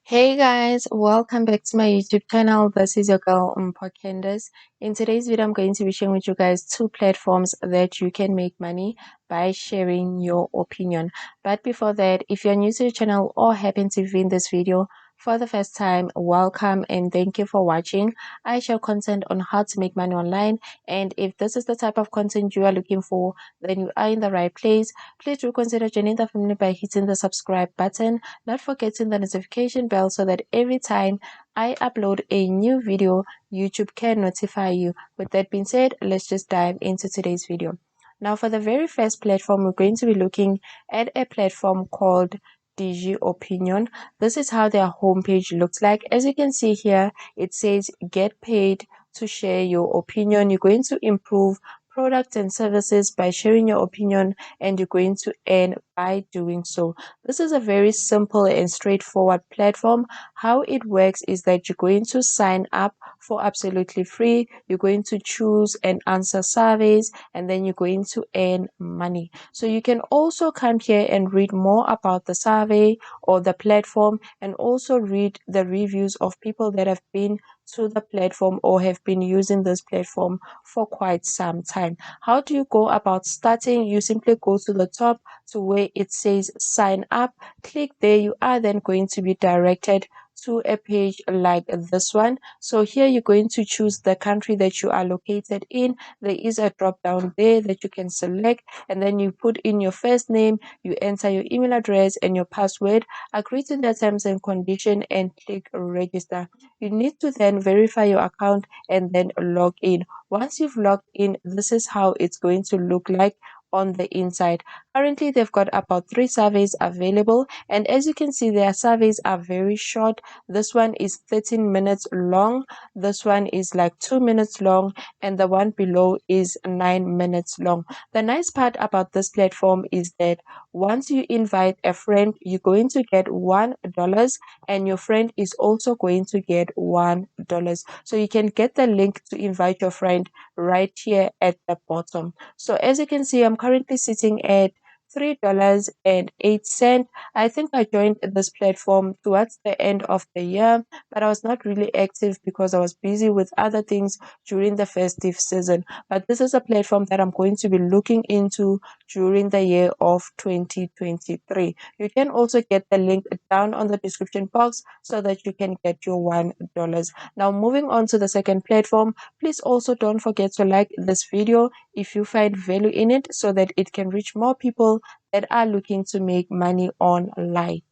Hey guys, welcome back to my YouTube channel. This is your girl Mpho. In today's video, I'm going to be sharing with you guys two platforms that you can make money by sharing your opinion. But before that, if you're new to the channel or happen to be in this video for the first time, welcome and thank you for watching. I share content on how to make money online, and if this is the type of content you are looking for, then you are in the right place. Please do consider joining the family by hitting the subscribe button, not forgetting the notification bell, so that every time I upload a new video, YouTube can notify you. With that being said, let's just dive into today's video. Now, for the very first platform, we're going to be looking at a platform called Digi Opinion. This is how their homepage looks like. As you can see here, it says get paid to share your opinion. You're going to improve products and services by sharing your opinion, and you're going to earn by doing so. This is a very simple and straightforward platform. How it works is that you're going to sign up for absolutely free. You're going to choose and answer surveys, and then you're going to earn money. So you can also come here and read more about the survey or the platform, and also read the reviews of people that have been to the platform or have been using this platform for quite some time. How do you go about starting? You simply go to the top to where it says sign up. Click there. You are then going to be directed to a page like this one. So here you're going to choose the country that you are located in. There is a drop down there that you can select, and then you put in your first name, you enter your email address and your password, agree to the terms and condition, and click register. You need to then verify your account and then log in. Once you've logged in, this is how it's going to look like on the inside. Currently, they've got about 3 surveys available, and as you can see, their surveys are very short. This one is 13 minutes long, this one is like 2 minutes long, and the one below is 9 minutes long. The nice part about this platform is that once you invite a friend, you're going to get $1, and your friend is also going to get $1. So you can get the link to invite your friend right here at the bottom. So as you can see, I'm currently sitting at $3.08. I think I joined this platform towards the end of the year, but I was not really active because I was busy with other things during the festive season. But this is a platform that I'm going to be looking into during the year of 2023. You can also get the link down on the description box so that you can get your $1. Now, moving on to the second platform, please also don't forget to like this video if you find value in it, so that it can reach more people that are looking to make money online.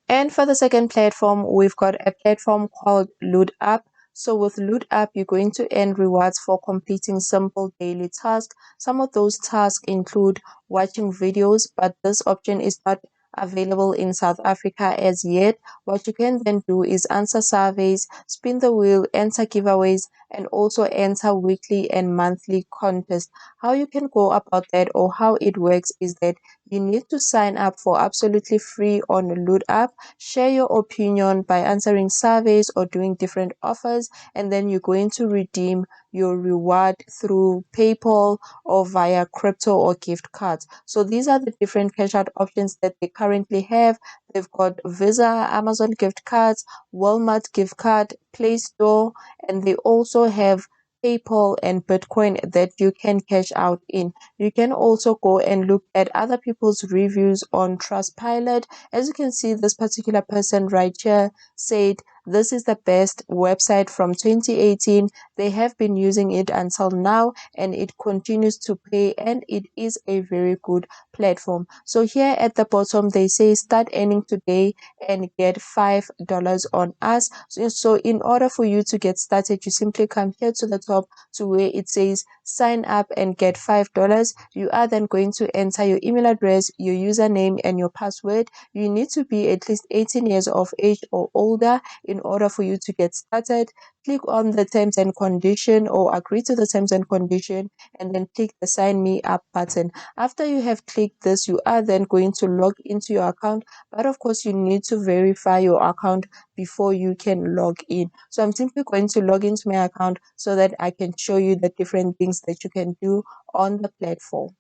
And for the second platform, we've got a platform called Loot Up. So with Loot Up, you're going to earn rewards for completing simple daily tasks. Some of those tasks include watching videos, but this option is not available in South Africa as yet. What you can then do is answer surveys, spin the wheel, enter giveaways, and also enter weekly and monthly contests. How you can go about that, or how it works, is that you need to sign up for absolutely free on Loot Up, share your opinion by answering surveys or doing different offers, and then you're going to redeem your reward through PayPal or via crypto or gift cards. So these are the different cash out options that they currently have. They've got Visa, Amazon gift cards, Walmart gift card, Play Store, and they also have PayPal and Bitcoin that you can cash out in. You can also go and look at other people's reviews on Trustpilot. As you can see, this particular person right here said this is the best website from 2018. They have been using it until now, and it continues to pay, and it is a very good platform. So here at the bottom, they say start earning today and get $5 on us. So in order for you to get started, you simply come here to the top to where it says sign up and get $5. You are then going to enter your email address, your username, and your password. You need to be at least 18 years of age or older in order for you to get started. Click on the terms and condition, or agree to the terms and condition, and then click the sign me up button. After you have clicked this, you are then going to log into your account, but of course you need to verify your account before you can log in. So I'm simply going to log into my account so that I can show you the different things that you can do on the platform.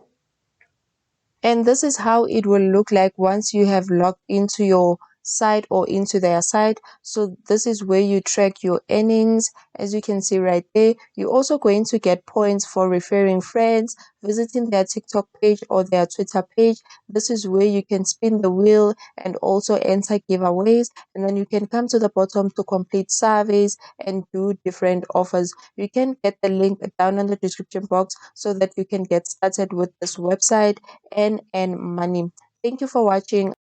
And this is how it will look like once you have logged into your site or into their site. So this is where you track your earnings. As you can see right there, you're also going to get points for referring friends, visiting their TikTok page or their Twitter page. This is where you can spin the wheel and also enter giveaways, and then you can come to the bottom to complete surveys and do different offers. You can get the link down in the description box so that you can get started with this website and earn money. Thank you for watching.